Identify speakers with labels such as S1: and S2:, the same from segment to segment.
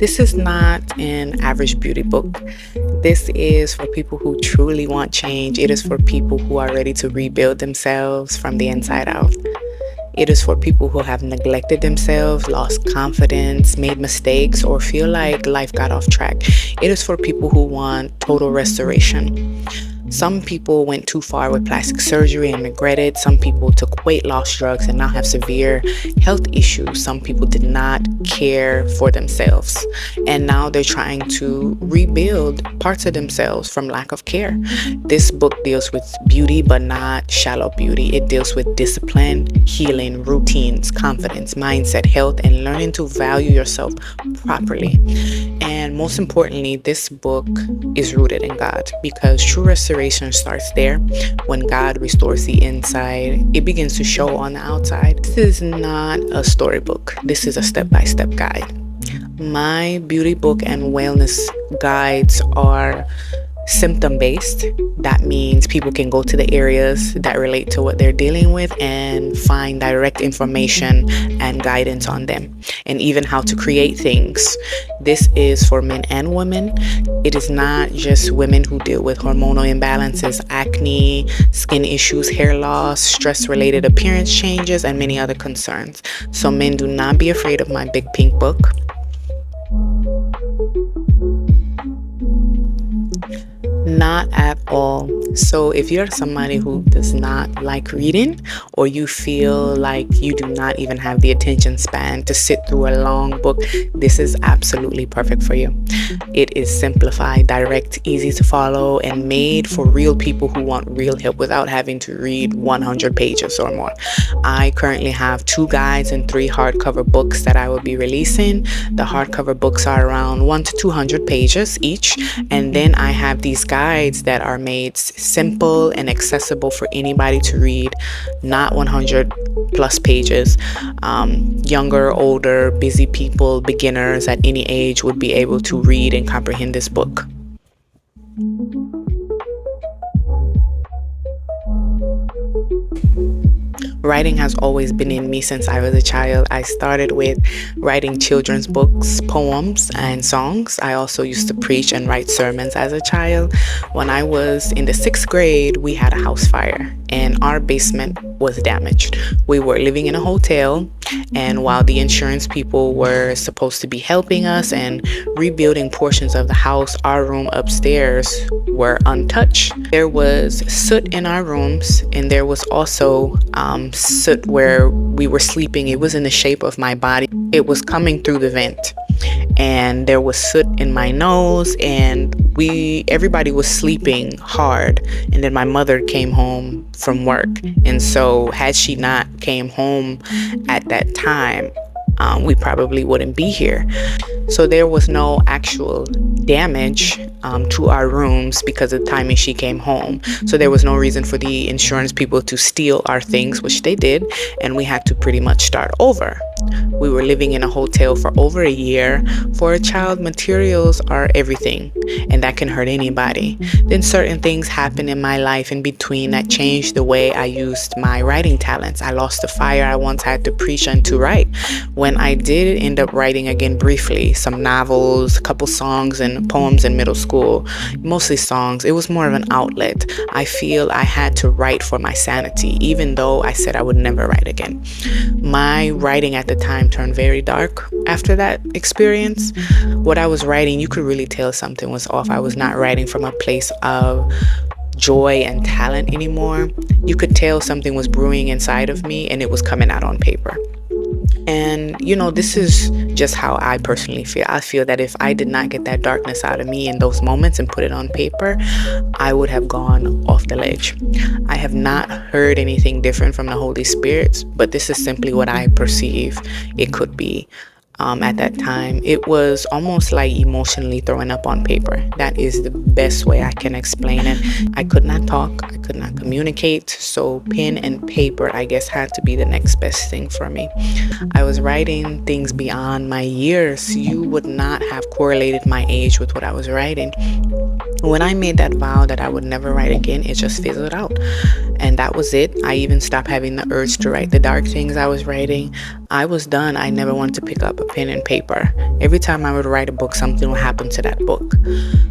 S1: This is not an average beauty book. This is for people who truly want change. It is for people who are ready to rebuild themselves from the inside out. It is for people who have neglected themselves, lost confidence, made mistakes, or feel like life got off track. It is for people who want total restoration. Some people went too far with plastic surgery and regret it. Some people took weight loss drugs and now have severe health issues. Some people did not care for themselves, and now they're trying to rebuild parts of themselves from lack of care. This book deals with beauty, but not shallow beauty. It deals with discipline, healing, routines, confidence, mindset, health, and learning to value yourself properly. And most importantly, this book is rooted in God, because true restoration starts there. When God restores the inside, it begins to show on the outside. This is not a storybook. This is a step-by-step guide. My beauty book and wellness guides are symptom-based. That means people can go to the areas that relate to what they're dealing with and find direct information and guidance on them, and even how to create things. This is for men and women. It is not just women who deal with hormonal imbalances, acne, skin issues, hair loss, stress-related appearance changes, and many other concerns. So men, do not be afraid of my big pink book. Not at all. So if you're somebody who does not like reading, or you feel like you do not even have the attention span to sit through a long book, this is absolutely perfect for you. It is simplified, direct, easy to follow, and made for real people who want real help without having to read 100 pages or more. I currently have 2 guides and 3 hardcover books that I will be releasing. The hardcover books are around 100 to 200 pages each, and then I have these guides that are made simple and accessible for anybody to read, not 100 plus pages. Younger, older, busy people, beginners at any age would be able to read and comprehend this book. Writing has always been in me since I was a child. I started with writing children's books, poems, and songs. I also used to preach and write sermons as a child. When I was in the 6th grade, we had a house fire and our basement was damaged. We were living in a hotel, and while the insurance people were supposed to be helping us and rebuilding portions of the house, our room upstairs were untouched. There was soot in our rooms, and there was also soot where we were sleeping. It was in the shape of my body. It was coming through the vent, and there was soot in my nose, and everybody was sleeping hard. And then my mother came home from work, and so had she not came home at that time, we probably wouldn't be here. So there was no actual damage to our rooms because of the timing she came home. So there was no reason for the insurance people to steal our things, which they did, and we had to pretty much start over. We were living in a hotel for over a year. For a child, materials are everything, and that can hurt anybody. Then certain things happened in my life in between that changed the way I used my writing talents. I lost the fire I once had to preach and to write. When I did end up writing again briefly, some novels, a couple songs and poems in middle school, mostly songs, it was more of an outlet. I feel I had to write for my sanity, even though I said I would never write again. My writing at the time turned very dark after that experience. What I was writing, you could really tell something was off. I was not writing from a place of joy and talent anymore. You could tell something was brewing inside of me, and it was coming out on paper. And this is just how I personally feel. I feel that if I did not get that darkness out of me in those moments and put it on paper, I would have gone off the ledge. I have not heard anything different from the Holy Spirit, but this is simply what I perceive it could be. At that time, it was almost like emotionally throwing up on paper. That is the best way I can explain it. I could not talk. I could could not communicate. So pen and paper, I guess, had to be the next best thing for me. I was writing things beyond my years. You would not have correlated my age with what I was writing. When I made that vow that I would never write again, it just fizzled out. And that was it. I even stopped having the urge to write the dark things I was writing. I was done. I never wanted to pick up a pen and paper. Every time I would write a book, something would happen to that book.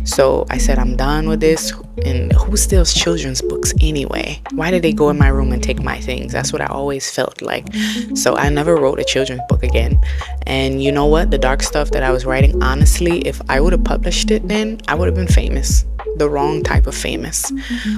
S1: So I said, I'm done with this. And who steals children's books anyway? Why did they go in my room and take my things? That's what I always felt like. So I never wrote a children's book again. And you know what? The dark stuff that I was writing, honestly, if I would have published it then, I would have been famous. The wrong type of famous.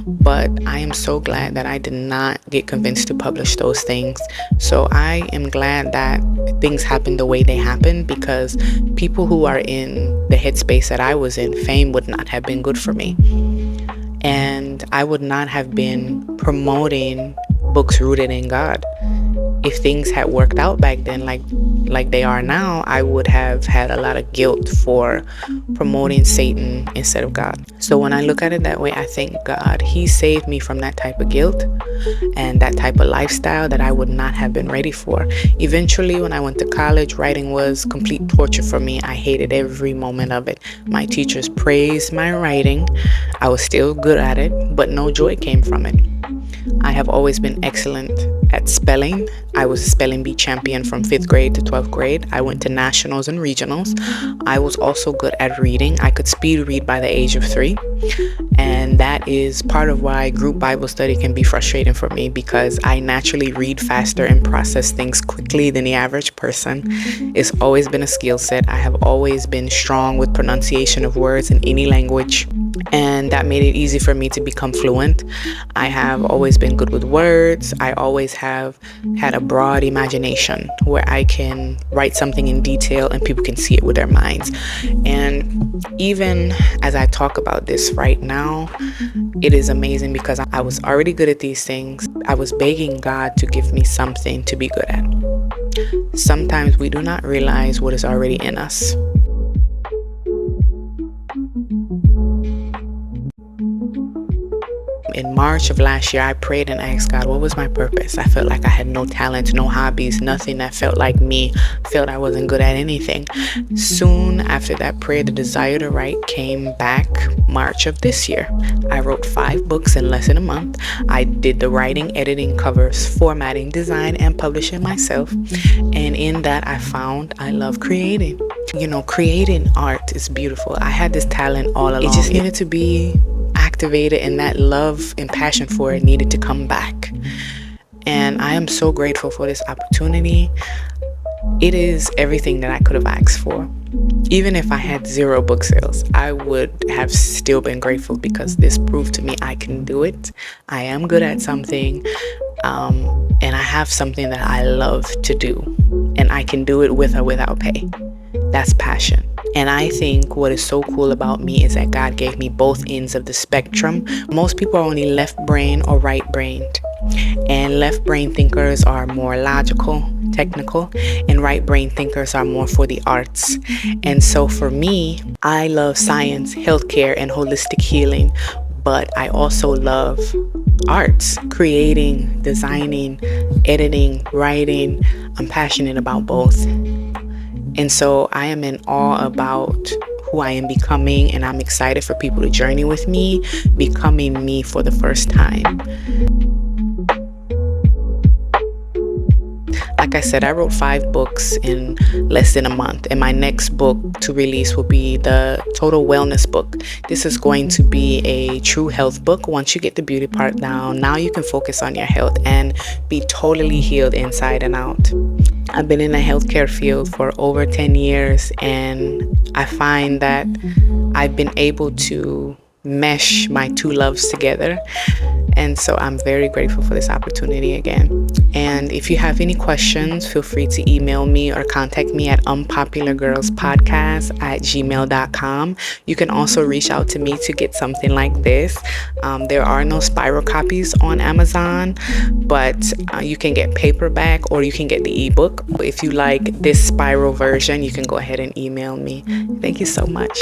S1: But I am so glad that I did not get convinced to publish those things. So I am glad that things happened the way they happened, because people who are in the headspace that I was in, fame would not have been good for me. And I would not have been promoting books rooted in God. If things had worked out back then like they are now, I would have had a lot of guilt for promoting Satan instead of God. So when I look at it that way, I thank God. He saved me from that type of guilt and that type of lifestyle that I would not have been ready for. Eventually, when I went to college, writing was complete torture for me. I hated every moment of it. My teachers praised my writing. I was still good at it, but no joy came from it. I have always been excellent at spelling. I was a spelling bee champion from 5th grade to 12th grade. I went to nationals and regionals. I was also good at reading. I could speed read by the age of 3. And that is part of why group Bible study can be frustrating for me, because I naturally read faster and process things quickly than the average person. It's always been a skill set. I have always been strong with pronunciation of words in any language, and that made it easy for me to become fluent. I have always been good with words. I always have had a broad imagination where I can write something in detail and people can see it with their minds. And even as I talk about this right now, it is amazing because I was already good at these things. I was begging God to give me something to be good at. Sometimes we do not realize what is already in us. In March of last year, I prayed and asked God, what was my purpose? I felt like I had no talent, no hobbies, nothing that felt like me. I felt I wasn't good at anything. Soon after that prayer, the desire to write came back March of this year. I wrote 5 books in less than a month. I did the writing, editing, covers, formatting, design, and publishing myself. And in that, I found I love creating. You know, creating art is beautiful. I had this talent all along. It just needed to be activated, and that love and passion for it needed to come back. And I am so grateful for this opportunity. It is everything that I could have asked for. Even if I had 0 book sales, I would have still been grateful, because this proved to me I can do it. I am good at something, and I have something that I love to do, and I can do it with or without pay. That's passion. And I think what is so cool about me is that God gave me both ends of the spectrum. Most people are only left brain or right brained. And left brain thinkers are more logical, technical, and right brain thinkers are more for the arts. And so for me, I love science, healthcare, and holistic healing. But I also love arts, creating, designing, editing, writing. I'm passionate about both. And so I am in awe about who I am becoming, and I'm excited for people to journey with me, becoming me for the first time. Like I said, I wrote 5 books in less than a month, and my next book to release will be the Total Wellness book. This is going to be a true health book. Once you get the beauty part down, now you can focus on your health and be totally healed inside and out. I've been in the healthcare field for over 10 years, and I find that I've been able to mesh my 2 loves together. And so I'm very grateful for this opportunity again. And if you have any questions, feel free to email me or contact me at unpopulargirlspodcast@gmail.com. You can also reach out to me to get something like this. There are no spiral copies on Amazon, but you can get paperback or you can get the ebook. If you like this spiral version, you can go ahead and email me. Thank you so much.